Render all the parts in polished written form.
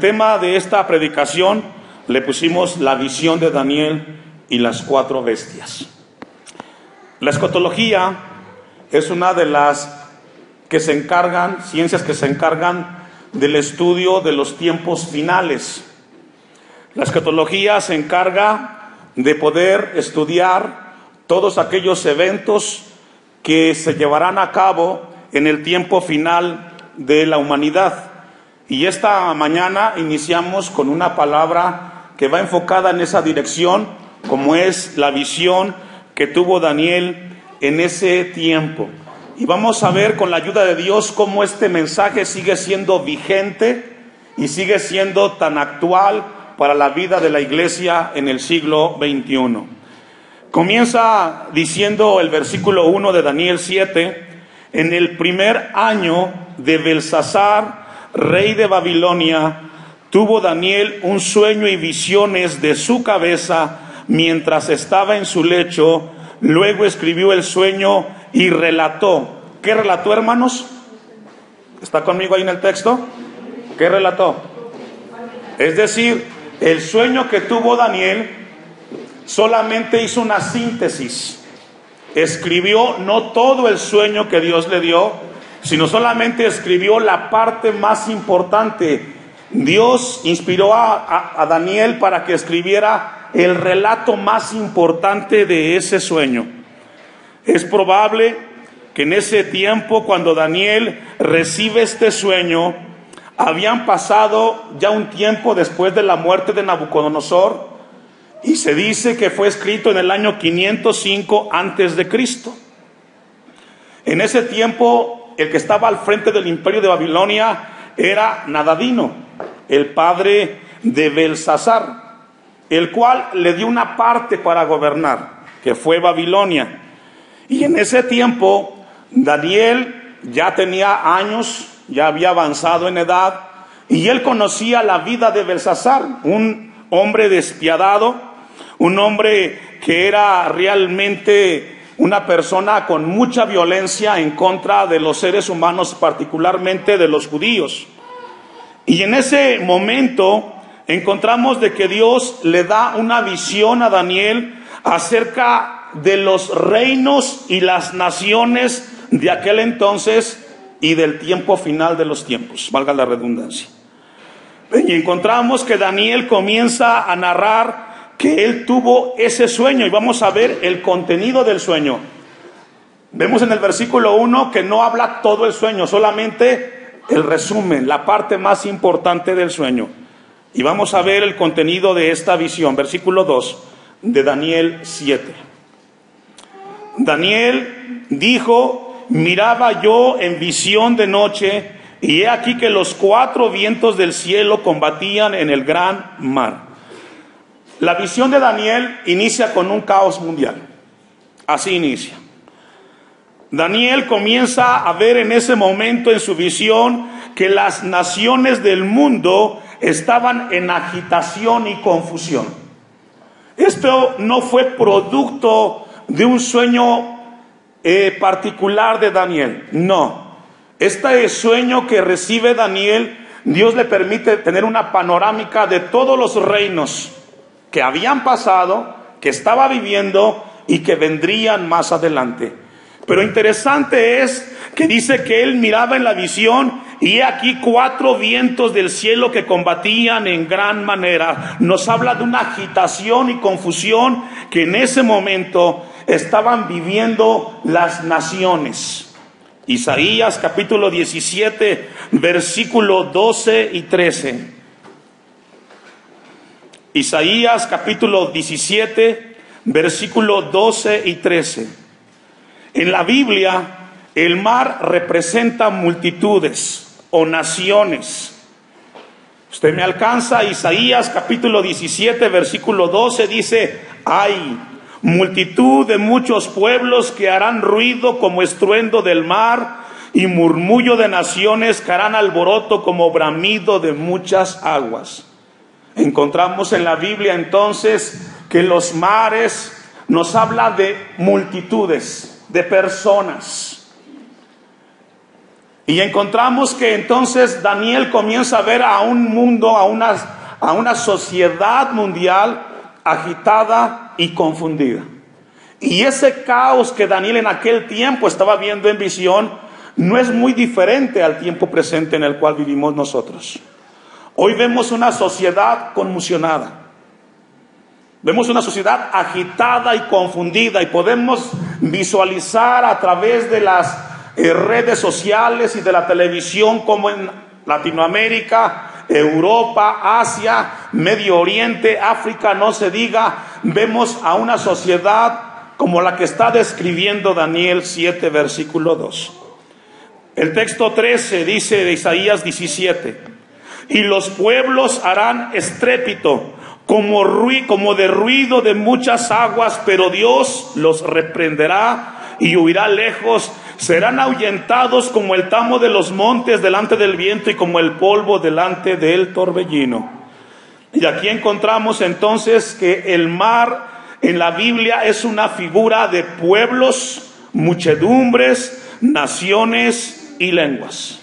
tema de esta predicación le pusimos la visión de Daniel y las 4 bestias. La escatología es una de las ciencias que se encargan del estudio de los tiempos finales. La escatología se encarga de poder estudiar todos aquellos eventos que se llevarán a cabo en el tiempo final de la humanidad. Y esta mañana iniciamos con una palabra que va enfocada en esa dirección, como es la visión que tuvo Daniel en ese tiempo. Y vamos a ver con la ayuda de Dios cómo este mensaje sigue siendo vigente y sigue siendo tan actual para la vida de la iglesia en el siglo XXI. Comienza diciendo el versículo 1 de Daniel 7: en el primer año de Belsasar, rey de Babilonia, tuvo Daniel un sueño y visiones de su cabeza mientras estaba en su lecho. Luego escribió el sueño y relató. ¿Qué relató, hermanos? ¿Está conmigo ahí en el texto? ¿Qué relató? Es decir, el sueño que tuvo Daniel solamente hizo una síntesis. Escribió no todo el sueño que Dios le dio, sino solamente escribió la parte más importante. Dios inspiró a Daniel para que escribiera el relato más importante de ese sueño. Es probable que en ese tiempo, cuando Daniel recibe este sueño, habían pasado ya un tiempo después de la muerte de Nabucodonosor, y se dice que fue escrito en el año 505 antes de Cristo. En ese tiempo, el que estaba al frente del imperio de Babilonia era Nadadino, el padre de Belsasar, el cual le dio una parte para gobernar, que fue Babilonia. Y en ese tiempo, Daniel ya tenía años, ya había avanzado en edad, y él conocía la vida de Belsasar, un hombre despiadado, un hombre que era realmente una persona con mucha violencia en contra de los seres humanos, particularmente de los judíos. Y en ese momento encontramos de que Dios le da una visión a Daniel acerca de los reinos y las naciones de aquel entonces y del tiempo final de los tiempos, valga la redundancia. Y encontramos que Daniel comienza a narrar que él tuvo ese sueño, y vamos a ver el contenido del sueño. Vemos en el versículo 1 que no habla todo el sueño, solamente el resumen, la parte más importante del sueño. Y vamos a ver el contenido de esta visión, versículo 2 de Daniel 7. Daniel dijo: miraba yo en visión de noche, y he aquí que los 4 vientos del cielo combatían en el gran mar. La visión de Daniel inicia con un caos mundial. Así inicia. Daniel comienza a ver en ese momento en su visión que las naciones del mundo estaban en agitación y confusión. Esto no fue producto de un sueño particular de Daniel, no. Este sueño que recibe Daniel, Dios le permite tener una panorámica de todos los reinos que habían pasado, que estaba viviendo y que vendrían más adelante. Pero interesante es que dice que él miraba en la visión, y he aquí 4 vientos del cielo que combatían en gran manera. Nos habla de una agitación y confusión que en ese momento estaban viviendo las naciones. Isaías capítulo 17, versículo 12 y 13. Isaías capítulo 17, versículo 12 y 13. En la Biblia, el mar representa multitudes o naciones. Usted me alcanza Isaías capítulo 17, versículo 12, dice: hay multitud de muchos pueblos que harán ruido como estruendo del mar, y murmullo de naciones que harán alboroto como bramido de muchas aguas. Encontramos en la Biblia entonces que los mares nos habla de multitudes, de personas. Y encontramos que entonces Daniel comienza a ver a un mundo, a una sociedad mundial agitada y confundida. Y ese caos que Daniel en aquel tiempo estaba viendo en visión no es muy diferente al tiempo presente en el cual vivimos nosotros. Hoy vemos una sociedad conmocionada. Vemos una sociedad agitada y confundida, y podemos visualizar a través de las redes sociales y de la televisión como en Latinoamérica, Europa, Asia, Medio Oriente, África, no se diga, vemos a una sociedad como la que está describiendo Daniel 7, versículo 2. El texto 13 dice de Isaías 17: y los pueblos harán estrépito como de ruido de muchas aguas, pero Dios los reprenderá y huirá lejos. Serán ahuyentados como el tamo de los montes delante del viento y como el polvo delante del torbellino. Y aquí encontramos entonces que el mar en la Biblia es una figura de pueblos, muchedumbres, naciones y lenguas.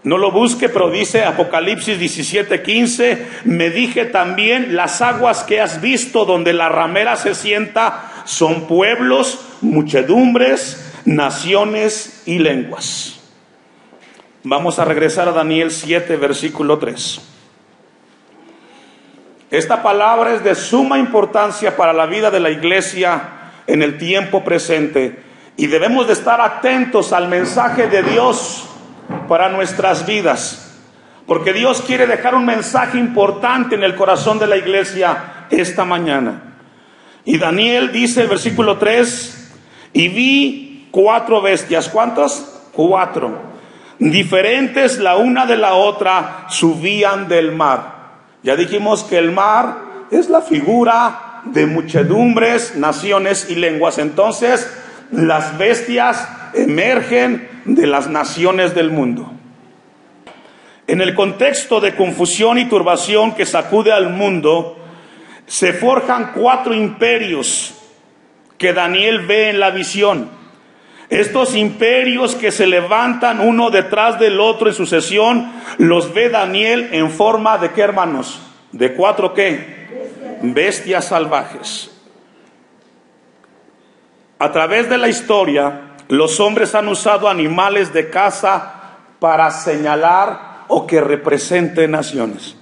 No lo busque, pero dice Apocalipsis 17:15: me dije también, las aguas que has visto donde la ramera se sienta son pueblos, muchedumbres, naciones y lenguas. Vamos a regresar a Daniel 7, versículo 3. Esta palabra es de suma importancia para la vida de la iglesia en el tiempo presente, y debemos de estar atentos al mensaje de Dios para nuestras vidas, porque Dios quiere dejar un mensaje importante en el corazón de la iglesia esta mañana. Y Daniel dice, el versículo 3: y vi 4 bestias. ¿Cuántos? 4. Diferentes la una de la otra, subían del mar. Ya dijimos que el mar es la figura de muchedumbres, naciones y lenguas. Entonces, las bestias emergen de las naciones del mundo. En el contexto de confusión y turbación que sacude al mundo, se forjan 4 imperios que Daniel ve en la visión. Estos imperios que se levantan uno detrás del otro en sucesión, los ve Daniel en forma de ¿qué, hermanos? De 4 ¿qué? Bestias salvajes. A través de la historia, los hombres han usado animales de caza para señalar o que representen naciones.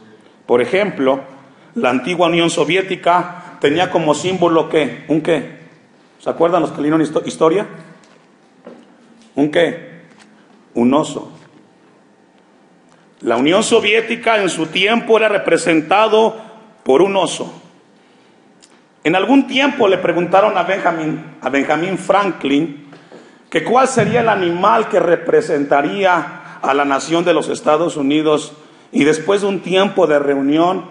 Por ejemplo, la antigua Unión Soviética tenía como símbolo ¿qué? ¿Un qué? ¿Se acuerdan los que leyeron historia? ¿Un qué? Un oso. La Unión Soviética en su tiempo era representado por un oso. En algún tiempo le preguntaron a Benjamin Franklin que cuál sería el animal que representaría a la nación de los Estados Unidos, y después de un tiempo de reunión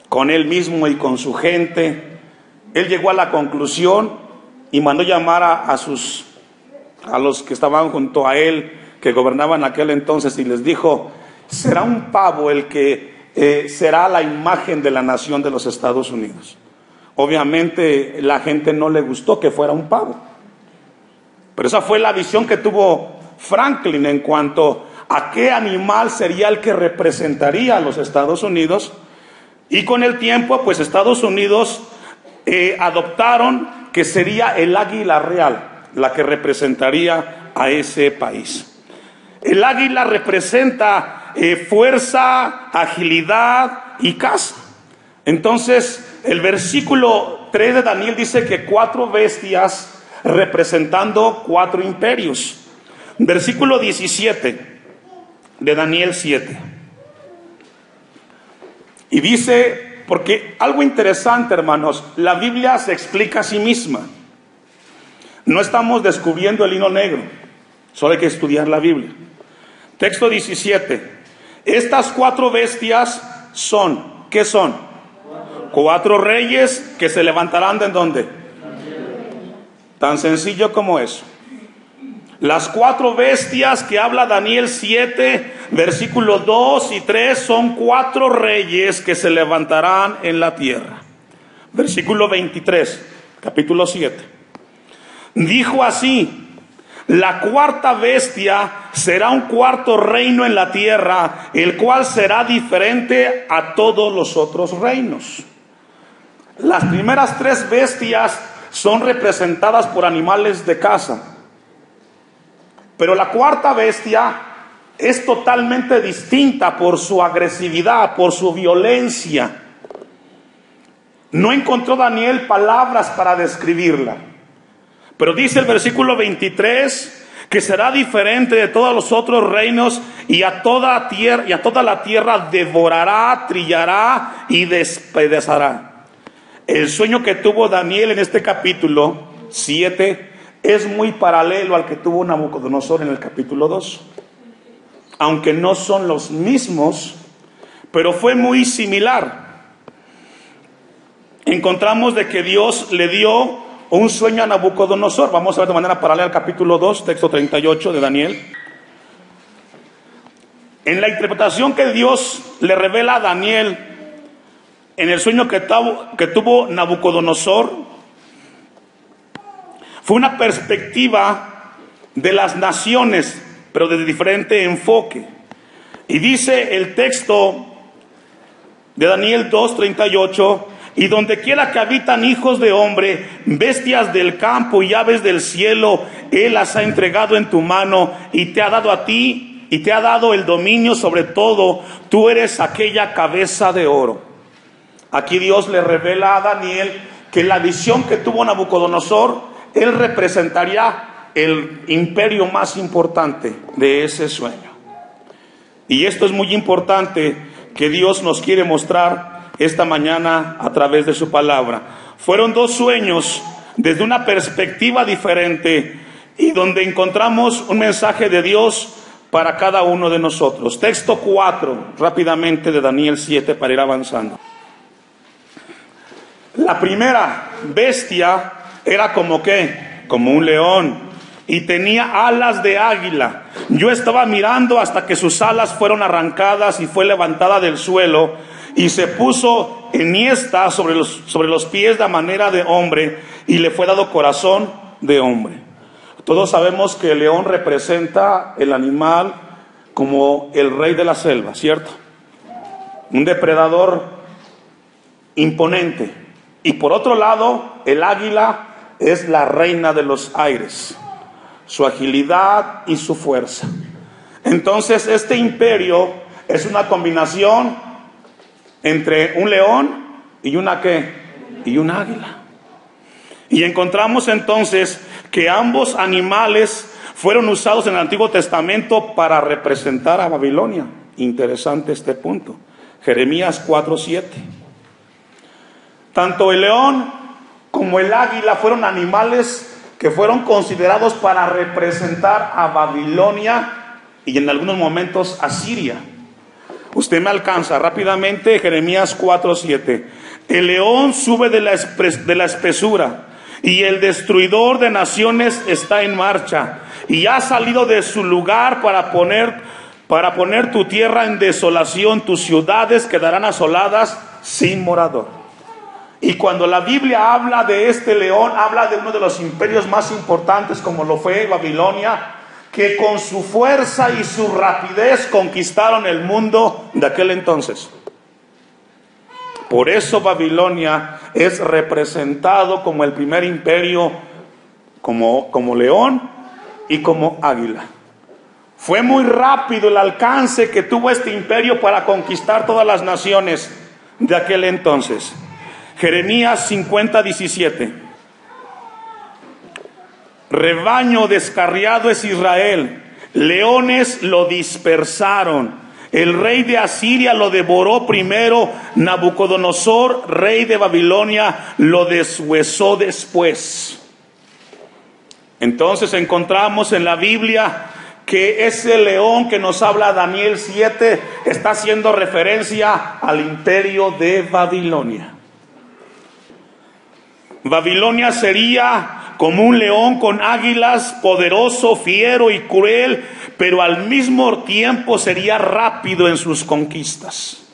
con él mismo y con su gente, él llegó a la conclusión y mandó llamar a los que estaban junto a él, que gobernaban aquel entonces, y les dijo: será un pavo el que será la imagen de la nación de los Estados Unidos. Obviamente la gente no le gustó que fuera un pavo, pero esa fue la visión que tuvo Franklin en cuanto a qué animal sería el que representaría a los Estados Unidos. Y con el tiempo, pues Estados Unidos adoptaron que sería el águila real la que representaría a ese país. El águila representa fuerza, agilidad y caza. Entonces, el versículo 3 de Daniel dice que 4 bestias representando 4 imperios. Versículo 17 de Daniel 7. Y dice, porque algo interesante, hermanos, la Biblia se explica a sí misma. No estamos descubriendo el hilo negro, solo hay que estudiar la Biblia. Texto 17. Estas 4 bestias son, ¿qué son? 4 reyes que se levantarán ¿de dónde? Tan sencillo como eso. Las 4 bestias que habla Daniel 7, versículos 2 y 3, son 4 reyes que se levantarán en la tierra. Versículo 23, capítulo 7. Dijo así: La cuarta bestia será un cuarto reino en la tierra, el cual será diferente a todos los otros reinos. Las primeras tres bestias son representadas por animales de caza, pero la cuarta bestia es totalmente distinta por su agresividad, por su violencia. No encontró Daniel palabras para describirla, pero dice el versículo 23 que será diferente de todos los otros reinos, y a toda la tierra devorará, trillará y despedazará. El sueño que tuvo Daniel en este capítulo 7 es muy paralelo al que tuvo Nabucodonosor en el capítulo 2. Aunque no son los mismos, pero fue muy similar. Encontramos de que Dios le dio un sueño a Nabucodonosor. Vamos a ver de manera paralela al capítulo 2, texto 38 de Daniel. En la interpretación que Dios le revela a Daniel en el sueño que tuvo Nabucodonosor, fue una perspectiva de las naciones, pero desde diferente enfoque. Y dice el texto de Daniel 2:38: y donde quiera que habitan hijos de hombre, bestias del campo y aves del cielo, Él las ha entregado en tu mano, y te ha dado a ti, y te ha dado el dominio sobre todo. Tú eres aquella cabeza de oro. Aquí Dios le revela a Daniel que la visión que tuvo Nabucodonosor, él representaría el imperio más importante de ese sueño. Y esto es muy importante que Dios nos quiere mostrar esta mañana a través de su palabra. Fueron dos sueños desde una perspectiva diferente, y donde encontramos un mensaje de Dios para cada uno de nosotros. Texto 4, rápidamente, de Daniel 7, para ir avanzando. La primera bestia era como un león, y tenía alas de águila. Yo estaba mirando hasta que sus alas fueron arrancadas y fue levantada del suelo, y se puso enhiesta sobre los pies de manera de hombre, y le fue dado corazón de hombre. Todos sabemos que el león representa el animal como el rey de la selva, ¿cierto? Un depredador imponente. Y por otro lado, el águila es la reina de los aires, su agilidad y su fuerza. Entonces, este imperio es una combinación entre un león y un águila. Y encontramos entonces que ambos animales fueron usados en el Antiguo Testamento para representar a Babilonia. Interesante este punto. Jeremías 4:7. Tanto el león como el águila fueron animales que fueron considerados para representar a Babilonia y en algunos momentos a Siria. Usted me alcanza rápidamente Jeremías 4:7. El león sube de la espesura, y el destruidor de naciones está en marcha, y ha salido de su lugar para poner tu tierra en desolación. Tus ciudades quedarán asoladas sin morador. Y cuando la Biblia habla de este león, habla de uno de los imperios más importantes, como lo fue Babilonia, que con su fuerza y su rapidez conquistaron el mundo de aquel entonces. Por eso Babilonia es representado como el primer imperio, como león y como águila. Fue muy rápido el alcance que tuvo este imperio para conquistar todas las naciones de aquel entonces. Jeremías 50:17. Rebaño descarriado es Israel, leones lo dispersaron. El rey de Asiria lo devoró primero, Nabucodonosor, rey de Babilonia, lo deshuesó después. Entonces encontramos en la Biblia que ese león que nos habla Daniel 7 está haciendo referencia al imperio de Babilonia. Babilonia sería como un león con águilas, poderoso, fiero y cruel, pero al mismo tiempo sería rápido en sus conquistas.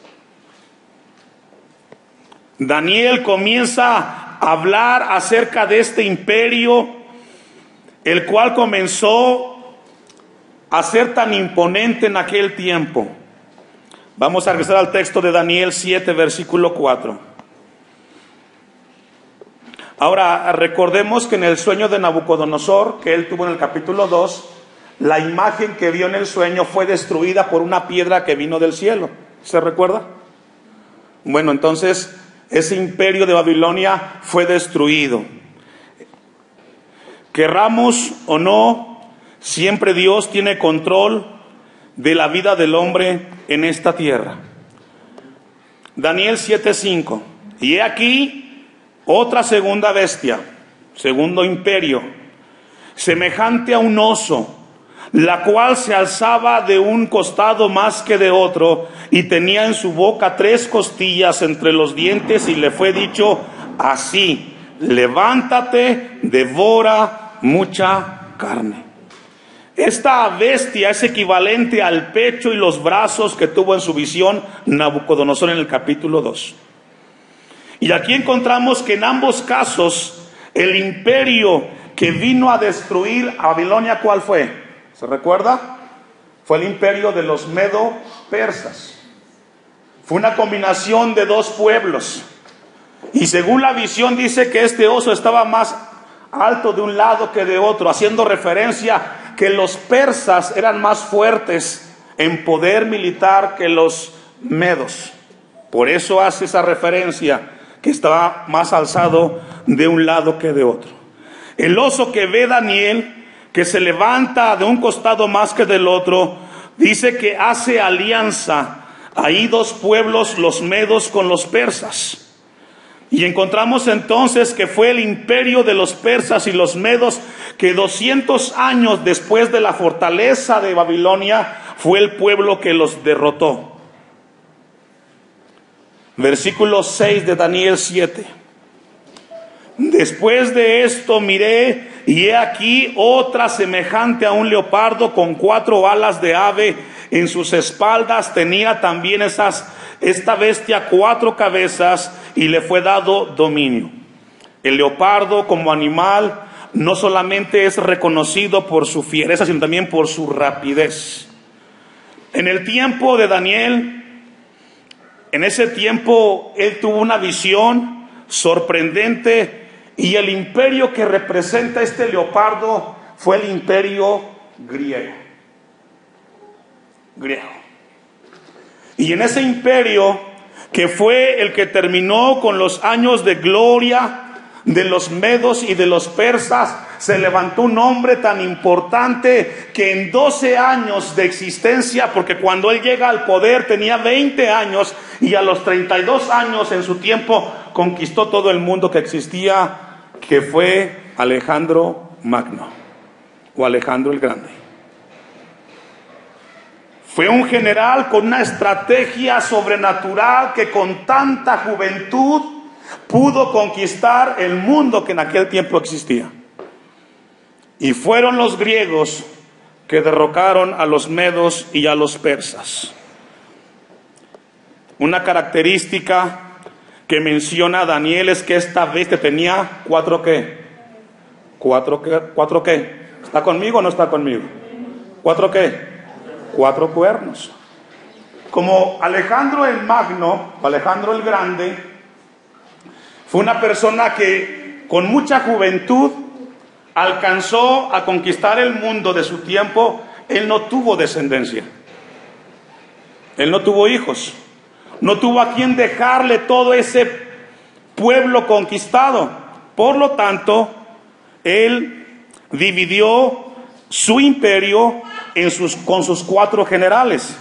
Daniel comienza a hablar acerca de este imperio el cual comenzó a ser tan imponente en aquel tiempo. Vamos a regresar al texto de Daniel 7, versículo 4. Ahora, recordemos que en el sueño de Nabucodonosor, que él tuvo en el capítulo 2, la imagen que vio en el sueño fue destruida por una piedra que vino del cielo. ¿Se recuerda? Bueno, entonces ese imperio de Babilonia fue destruido. Querramos o no, siempre Dios tiene control de la vida del hombre en esta tierra. Daniel 7:5. Y he aquí otra segunda bestia, segundo imperio, semejante a un oso, la cual se alzaba de un costado más que de otro, y tenía en su boca 3 costillas entre los dientes, y le fue dicho así: levántate, devora mucha carne. Esta bestia es equivalente al pecho y los brazos que tuvo en su visión Nabucodonosor en el capítulo 2. Y aquí encontramos que en ambos casos el imperio que vino a destruir a Babilonia, ¿cuál fue? ¿Se recuerda? Fue el imperio de los medo-persas. Fue una combinación de 2 pueblos. Y según la visión dice que este oso estaba más alto de un lado que de otro, haciendo referencia que los persas eran más fuertes en poder militar que los medos. Por eso hace esa referencia, que estaba más alzado de un lado que de otro. El oso que ve Daniel, que se levanta de un costado más que del otro, dice que hace alianza. Ahí 2 pueblos, los medos con los persas. Y encontramos entonces que fue el imperio de los persas y los medos que 200 años después de la fortaleza de Babilonia fue el pueblo que los derrotó. Versículo 6 de Daniel 7. Después de esto miré, y he aquí otra semejante a un leopardo con 4 alas de ave en sus espaldas. Tenía también esta bestia 4 cabezas, y le fue dado dominio. El leopardo como animal no solamente es reconocido por su fiereza, sino también por su rapidez. En el tiempo de Daniel, en ese tiempo él tuvo una visión sorprendente, y el imperio que representa este leopardo fue el imperio griego. Y en ese imperio, que fue el que terminó con los años de gloria de los medos y de los persas, se levantó un hombre tan importante que en 12 años de existencia, porque cuando él llega al poder tenía 20 años, y a los 32 años en su tiempo conquistó todo el mundo que existía, que fue Alejandro Magno, o Alejandro el Grande. Fue un general con una estrategia sobrenatural, que con tanta juventud pudo conquistar el mundo que en aquel tiempo existía. Y fueron los griegos que derrocaron a los medos y a los persas. Una característica que menciona Daniel es que esta bestia tenía 4 ¿qué? 4 ¿qué? ¿Está conmigo o no está conmigo? 4 ¿qué? 4 cuernos. Como Alejandro el Magno, o Alejandro el Grande, fue una persona que con mucha juventud alcanzó a conquistar el mundo de su tiempo. Él no tuvo descendencia, él no tuvo hijos, no tuvo a quien dejarle todo ese pueblo conquistado. Por lo tanto, él dividió su imperio con sus 4 generales,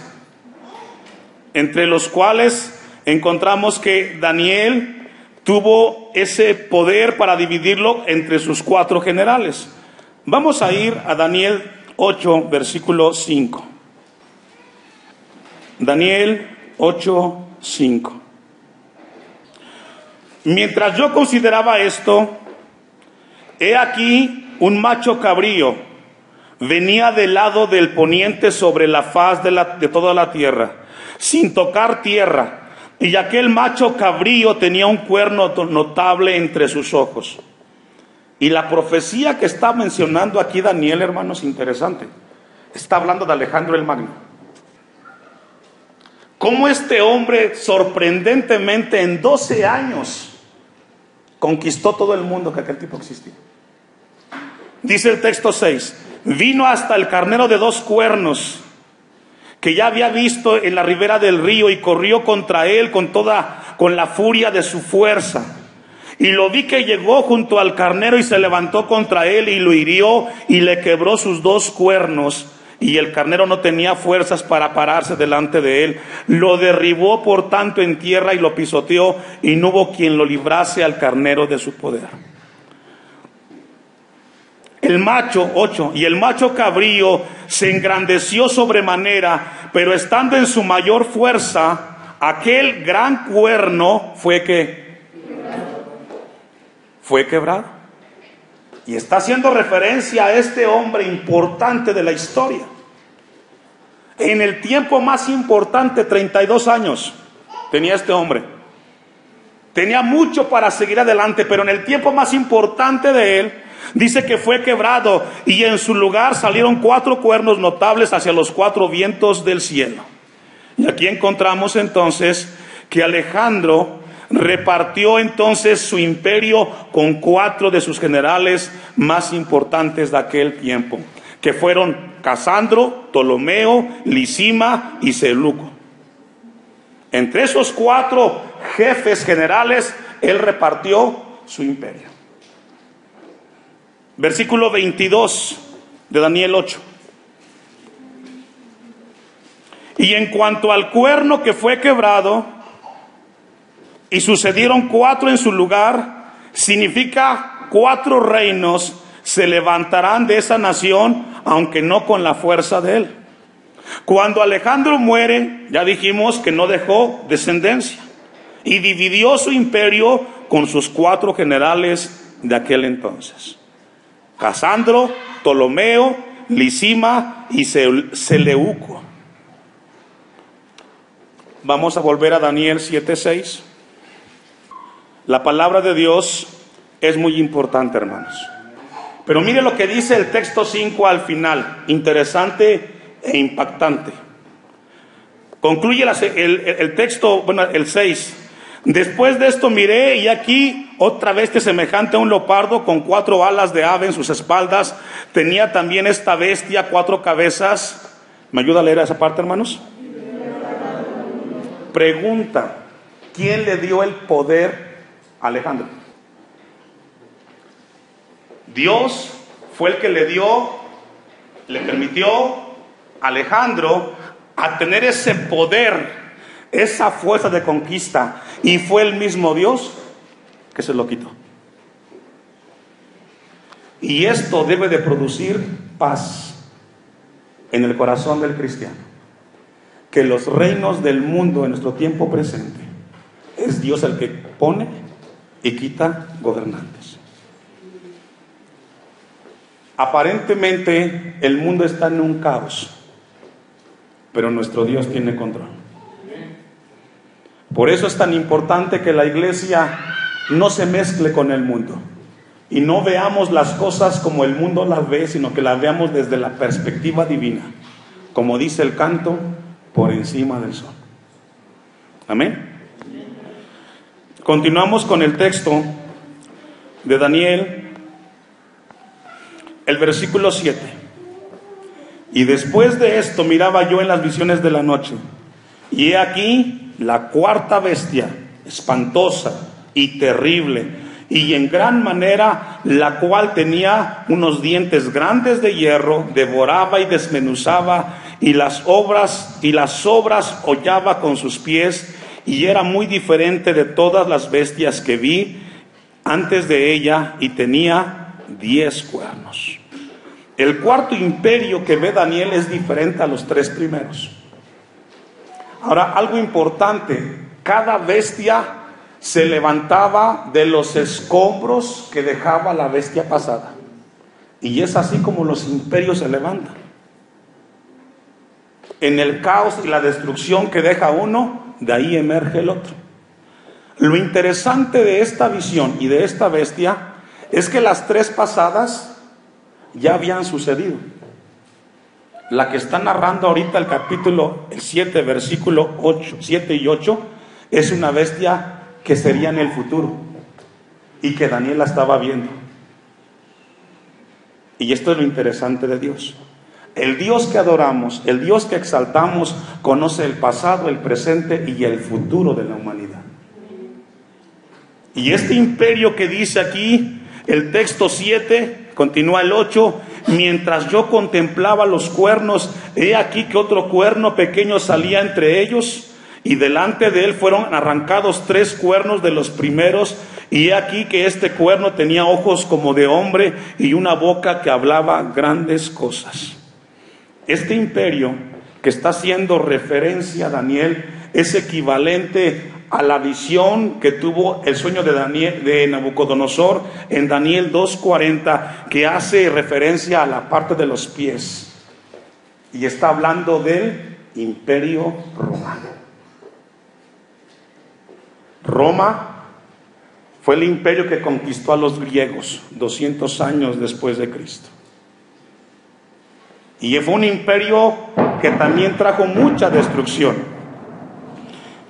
entre los cuales encontramos que Daniel tuvo ese poder para dividirlo entre sus 4 generales. Vamos a ir a Daniel 8, versículo 5. Daniel 8, 5. Mientras yo consideraba esto, he aquí un macho cabrío venía del lado del poniente sobre la faz de toda la tierra, sin tocar tierra. Y aquel macho cabrío tenía un cuerno notable entre sus ojos. Y la profecía que está mencionando aquí Daniel, hermanos, interesante. Está hablando de Alejandro el Magno. Cómo este hombre sorprendentemente en 12 años conquistó todo el mundo que aquel tipo existía. Dice el texto 6, vino hasta el carnero de 2 cuernos, que ya había visto en la ribera del río, y corrió contra él con la furia de su fuerza. Y lo vi que llegó junto al carnero y se levantó contra él y lo hirió y le quebró sus 2 cuernos. Y el carnero no tenía fuerzas para pararse delante de él. Lo derribó por tanto en tierra y lo pisoteó, y no hubo quien lo librase al carnero de su poder. El macho, 8, y el macho cabrío se engrandeció sobremanera, pero estando en su mayor fuerza, aquel gran cuerno fue quebrado. Y está haciendo referencia a este hombre importante de la historia. En el tiempo más importante, 32 años tenía este hombre. Tenía mucho para seguir adelante, pero en el tiempo más importante de él, dice que fue quebrado, y en su lugar salieron 4 cuernos notables hacia los 4 vientos del cielo. Y aquí encontramos entonces que Alejandro repartió entonces su imperio con 4 de sus generales más importantes de aquel tiempo, que fueron Casandro, Ptolomeo, Lisima y Seleuco. Entre esos 4 jefes generales, él repartió su imperio. Versículo 22 de Daniel 8. Y en cuanto al cuerno que fue quebrado, y sucedieron 4 en su lugar, significa 4 reinos se levantarán de esa nación, aunque no con la fuerza de él. Cuando Alejandro muere, ya dijimos que no dejó descendencia, y dividió su imperio con sus 4 generales de aquel entonces: Casandro, Ptolomeo, Lisima y Seleuco. Vamos a volver a Daniel 7:6. La palabra de Dios es muy importante, hermanos. Pero mire lo que dice el texto 5 al final, interesante e impactante. Concluye el texto, el 6. Después de esto miré, y aquí otra bestia semejante a un leopardo, con 4 alas de ave en sus espaldas. Tenía también esta bestia 4 cabezas. ¿Me ayuda a leer esa parte, hermanos? Pregunta: ¿quién le dio el poder a Alejandro? Dios fue el que le permitió a Alejandro a tener ese poder, esa fuerza de conquista, y fue el mismo Dios que se lo quitó. Y esto debe de producir paz en el corazón del cristiano, que los reinos del mundo en nuestro tiempo presente es Dios el que pone y quita gobernantes. Aparentemente el mundo está en un caos, pero nuestro Dios tiene control. Por eso es tan importante que la iglesia no se mezcle con el mundo y no veamos las cosas como el mundo las ve, sino que las veamos desde la perspectiva divina, como dice el canto, por encima del sol. Amén. Continuamos con el texto de Daniel, el versículo 7. Y después de esto miraba yo en las visiones de la noche, y he aquí la 4ª bestia, espantosa y terrible, y en gran manera, la cual tenía unos dientes grandes de hierro, devoraba y desmenuzaba, y las obras hollaba con sus pies, y era muy diferente de todas las bestias que vi antes de ella, y tenía 10 cuernos. El 4º imperio que ve Daniel es diferente a los 3 primeros. Ahora, algo importante: cada bestia se levantaba de los escombros que dejaba la bestia pasada. Y es así como los imperios se levantan. En el caos y la destrucción que deja uno, de ahí emerge el otro. Lo interesante de esta visión y de esta bestia es que las tres pasadas ya habían sucedido. La que está narrando ahorita el capítulo 7, versículo 7 y 8, es una bestia que sería en el futuro y que Daniel la estaba viendo. Y esto es lo interesante de Dios. El Dios que adoramos, el Dios que exaltamos, conoce el pasado, el presente y el futuro de la humanidad. Y este imperio que dice aquí, el texto 7, continúa el 8, mientras yo contemplaba los cuernos, he aquí que otro cuerno pequeño salía entre ellos, y delante de él fueron arrancados 3 cuernos de los primeros, y he aquí que este cuerno tenía ojos como de hombre y una boca que hablaba grandes cosas. Este imperio que está haciendo referencia a Daniel es equivalente a la visión que tuvo el sueño de Nabucodonosor en Daniel 2:40, que hace referencia a la parte de los pies, y está hablando del imperio romano. Roma fue el imperio que conquistó a los griegos 200 años después de Cristo. Y fue un imperio que también trajo mucha destrucción.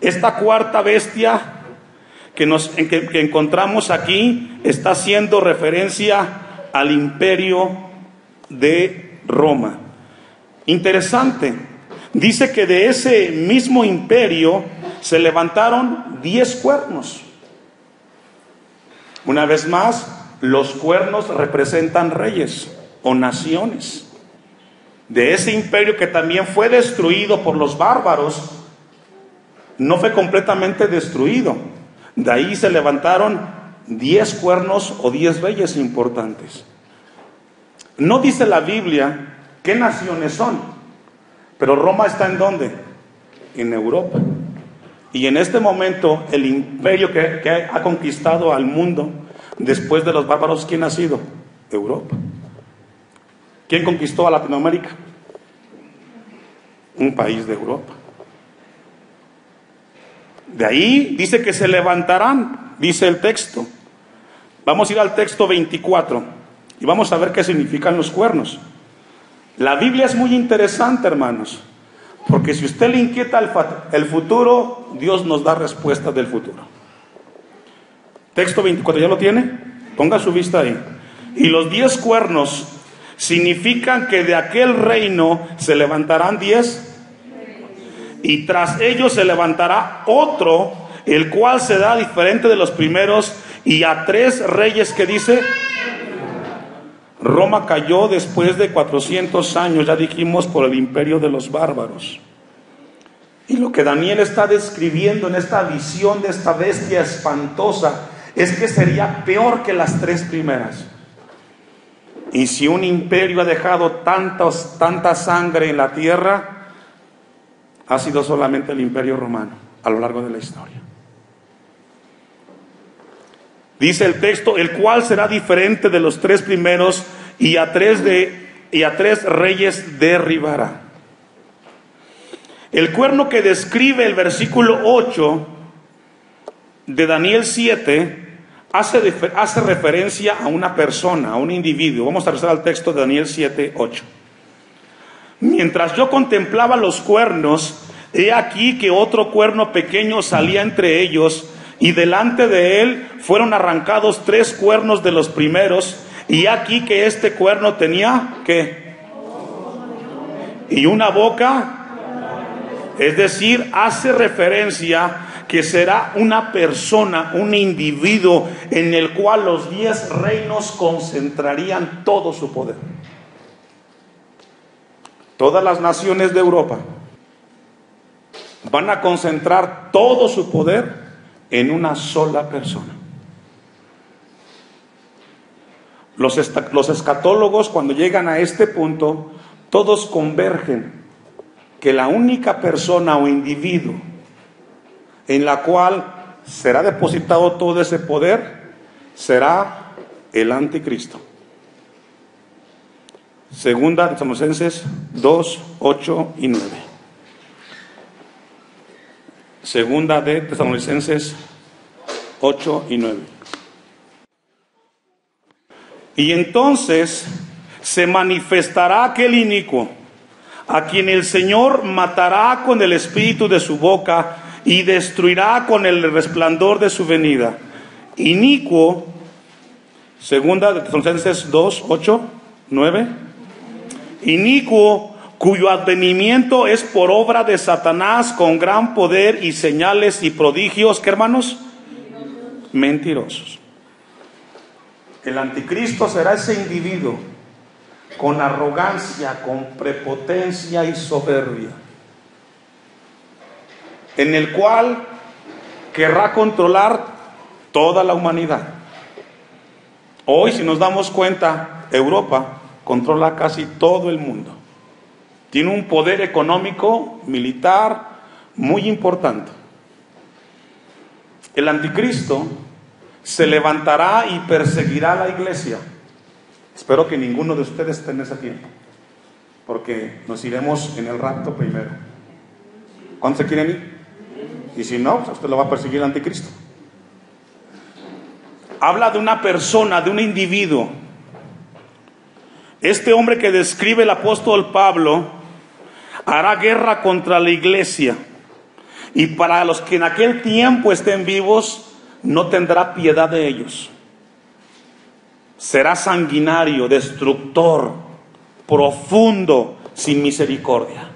Esta cuarta bestia que encontramos aquí está haciendo referencia al imperio de Roma. Interesante, dice que de ese mismo imperio se levantaron 10 cuernos. Una vez más, los cuernos representan reyes o naciones. De ese imperio que también fue destruido por los bárbaros, no fue completamente destruido. De ahí se levantaron 10 cuernos o 10 reyes importantes. No dice la Biblia qué naciones son, pero Roma está ¿en dónde? En Europa. Y en este momento el imperio que ha conquistado al mundo después de los bárbaros, ¿quién ha sido? Europa. ¿Quién conquistó a Latinoamérica? Un país de Europa. De ahí dice que se levantarán, dice el texto. Vamos a ir al texto 24 y vamos a ver qué significan los cuernos. La Biblia es muy interesante, hermanos, porque si usted le inquieta el futuro, Dios nos da respuestas del futuro. Texto 24, ¿ya lo tiene? Ponga su vista ahí. Y los 10 cuernos significan que de aquel reino se levantarán 10, y tras ellos se levantará otro, el cual será diferente de los primeros, y a 3 reyes que dice. Roma cayó después de 400 años, ya dijimos, por el imperio de los bárbaros. Y lo que Daniel está describiendo en esta visión de esta bestia espantosa es que sería peor que las 3 primeras. Y si un imperio ha dejado tanta sangre en la tierra, ha sido solamente el imperio romano a lo largo de la historia. Dice el texto, el cual será diferente de los 3 primeros, y a 3 reyes derribará. El cuerno que describe el versículo 8 de Daniel 7 hace referencia a una persona, a un individuo. Vamos a regresar al texto de Daniel 7, 8. Mientras yo contemplaba los cuernos, he aquí que otro cuerno pequeño salía entre ellos, y delante de él fueron arrancados 3 cuernos de los primeros, y aquí que este cuerno tenía, ¿qué? Y una boca, es decir, hace referencia que será una persona, un individuo en el cual los 10 reinos concentrarían todo su poder. Todas las naciones de Europa van a concentrar todo su poder en una sola persona. Los escatólogos, cuando llegan a este punto, todos convergen que la única persona o individuo en la cual será depositado todo ese poder será el anticristo. Segunda de Tesalonicenses 2, 8 y 9. Segunda de Tesalonicenses 8 y 9. Y entonces se manifestará aquel inicuo, a quien el Señor matará con el espíritu de su boca y destruirá con el resplandor de su venida. Inicuo, segunda de Tesalonicenses 2, 8, 9. Inicuo, cuyo advenimiento es por obra de Satanás con gran poder y señales y prodigios, ¿qué hermanos? Mentirosos. El anticristo será ese individuo con arrogancia, con prepotencia y soberbia, en el cual querrá controlar toda la humanidad. Hoy, si nos damos cuenta, Europa controla casi todo el mundo. Tiene un poder económico, militar muy importante. El anticristo se levantará y perseguirá a la iglesia. Espero que ninguno de ustedes esté en ese tiempo, porque nos iremos en el rapto primero. ¿Cuántos se quieren ir? Y si no, pues usted lo va a perseguir el anticristo. Habla de una persona, de un individuo. Este hombre que describe el apóstol Pablo hará guerra contra la iglesia, y para los que en aquel tiempo estén vivos no tendrá piedad de ellos. Será sanguinario, destructor, profundo, sin misericordia.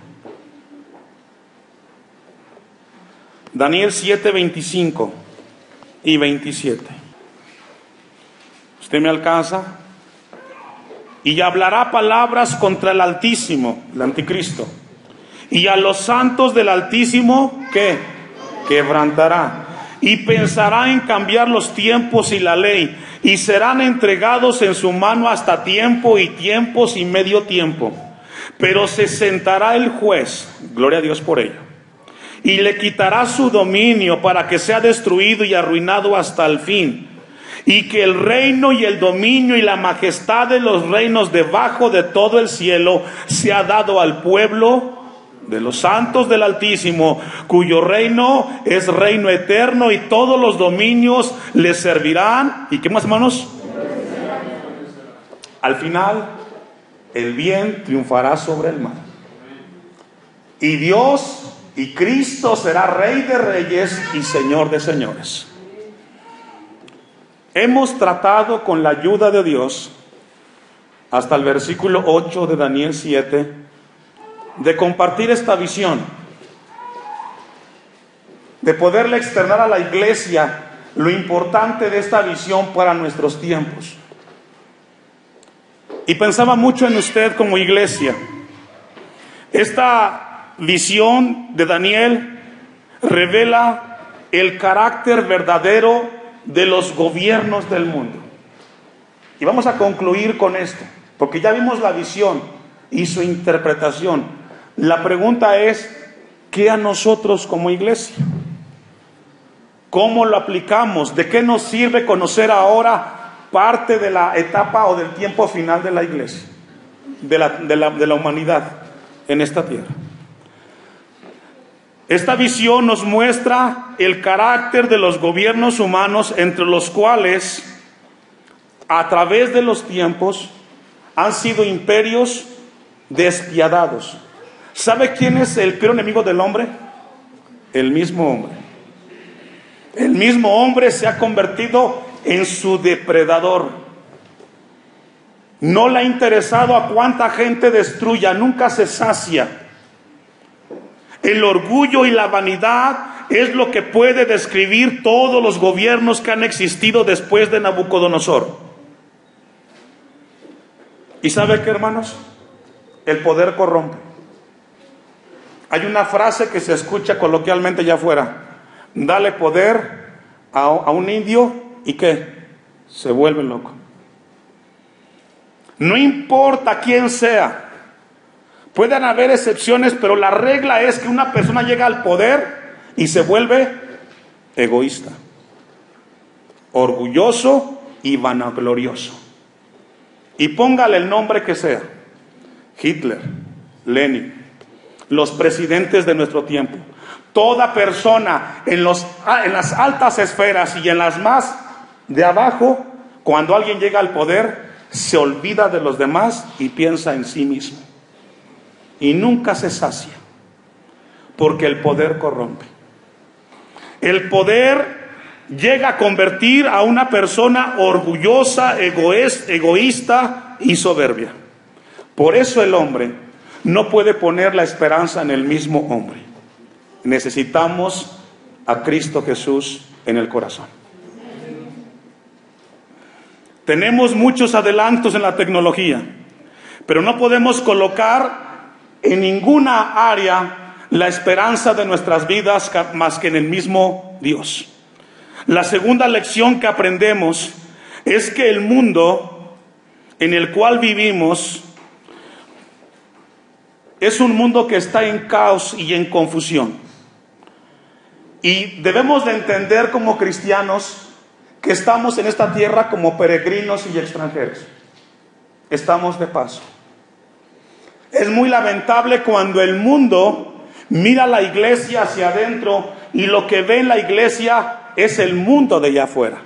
Daniel 7, 25 y 27. Usted me alcanza. Y hablará palabras contra el Altísimo, el anticristo, y a los santos del Altísimo, ¿qué? Quebrantará. Y pensará en cambiar los tiempos y la ley, y serán entregados en su mano hasta tiempo y tiempos y medio tiempo. Pero se sentará el juez, gloria a Dios por ello, y le quitará su dominio para que sea destruido y arruinado hasta el fin. Y que el reino y el dominio y la majestad de los reinos debajo de todo el cielo se ha dado al pueblo de los santos del Altísimo, cuyo reino es reino eterno, y todos los dominios le servirán. ¿Y qué más, hermanos? Al final, el bien triunfará sobre el mal. Y Dios y Cristo será Rey de reyes y Señor de señores. Hemos tratado con la ayuda de Dios hasta el versículo 8 de Daniel 7 de compartir esta visión, de poderle externar a la iglesia lo importante de esta visión para nuestros tiempos. Y pensaba mucho en usted como iglesia. Esta visión de Daniel revela el carácter verdadero de los gobiernos del mundo. Y vamos a concluir con esto, porque ya vimos la visión y su interpretación. La pregunta es, ¿qué a nosotros como iglesia? ¿Cómo lo aplicamos? ¿De qué nos sirve conocer ahora parte de la etapa o del tiempo final de la iglesia, de la humanidad en esta tierra? Esta visión nos muestra el carácter de los gobiernos humanos, entre los cuales, a través de los tiempos, han sido imperios despiadados. ¿Sabe quién es el peor enemigo del hombre? El mismo hombre. El mismo hombre se ha convertido en su depredador. No le ha interesado a cuánta gente destruya, nunca se sacia. El orgullo y la vanidad es lo que puede describir todos los gobiernos que han existido después de Nabucodonosor. ¿Y sabe qué, hermanos? El poder corrompe. Hay una frase que se escucha coloquialmente allá afuera: dale poder a un indio y ¿qué? Se vuelve loco. No importa quién sea. Pueden haber excepciones, pero la regla es que una persona llega al poder y se vuelve egoísta, orgulloso y vanaglorioso. Y póngale el nombre que sea: Hitler, Lenin, los presidentes de nuestro tiempo. Toda persona en las altas esferas y en las más de abajo, cuando alguien llega al poder, se olvida de los demás y piensa en sí mismo. Y nunca se sacia, porque el poder corrompe. El poder llega a convertir a una persona orgullosa, egoísta y soberbia. Por eso el hombre no puede poner la esperanza en el mismo hombre. Necesitamos a Cristo Jesús en el corazón. Tenemos muchos adelantos en la tecnología, pero no podemos colocar en ninguna área la esperanza de nuestras vidas más que en el mismo Dios. La segunda lección que aprendemos es que el mundo en el cual vivimos es un mundo que está en caos y en confusión. Y debemos de entender como cristianos que estamos en esta tierra como peregrinos y extranjeros. Estamos de paso. Es muy lamentable cuando el mundo mira la iglesia hacia adentro y lo que ve en la iglesia es el mundo de allá afuera.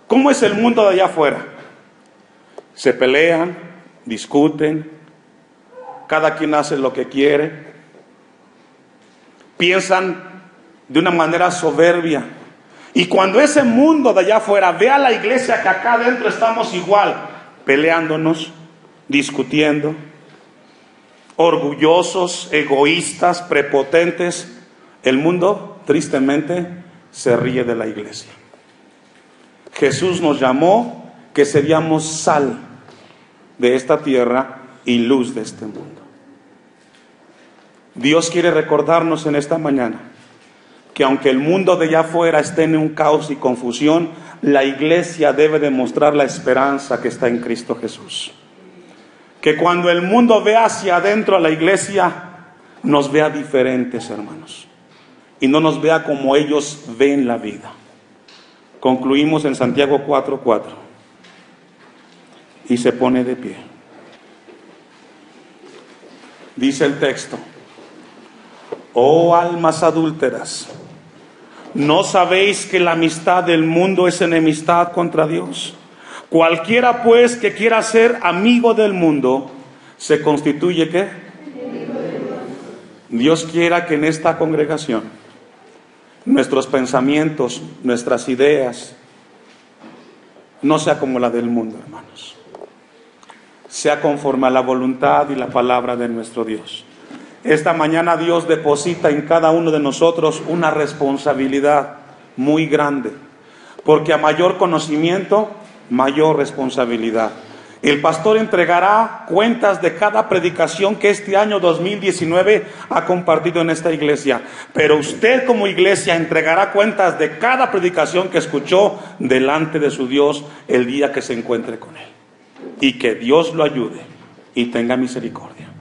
¿Cómo es el mundo de allá afuera? Se pelean, discuten, cada quien hace lo que quiere, piensan de una manera soberbia. Y cuando ese mundo de allá afuera ve a la iglesia que acá adentro estamos igual, peleándonos, discutiendo, orgullosos, egoístas, prepotentes, el mundo tristemente se ríe de la iglesia. Jesús nos llamó que seríamos sal de esta tierra y luz de este mundo. Dios quiere recordarnos en esta mañana que aunque el mundo de allá afuera esté en un caos y confusión, la iglesia debe demostrar la esperanza que está en Cristo Jesús. Que cuando el mundo vea hacia adentro a la iglesia, nos vea diferentes, hermanos, y no nos vea como ellos ven la vida. Concluimos en Santiago 4:4 y se pone de pie. Dice el texto: oh almas adúlteras, ¿no sabéis que la amistad del mundo es enemistad contra Dios? Cualquiera pues que quiera ser amigo del mundo, se constituye ¿qué? Dios quiera que en esta congregación nuestros pensamientos, nuestras ideas, no sea como la del mundo, hermanos. Sea conforme a la voluntad y la palabra de nuestro Dios. Esta mañana Dios deposita en cada uno de nosotros una responsabilidad muy grande, porque a mayor conocimiento, mayor responsabilidad. El pastor entregará cuentas de cada predicación que este año 2019 ha compartido en esta iglesia, pero usted como iglesia entregará cuentas de cada predicación que escuchó delante de su Dios el día que se encuentre con Él. Y que Dios lo ayude y tenga misericordia.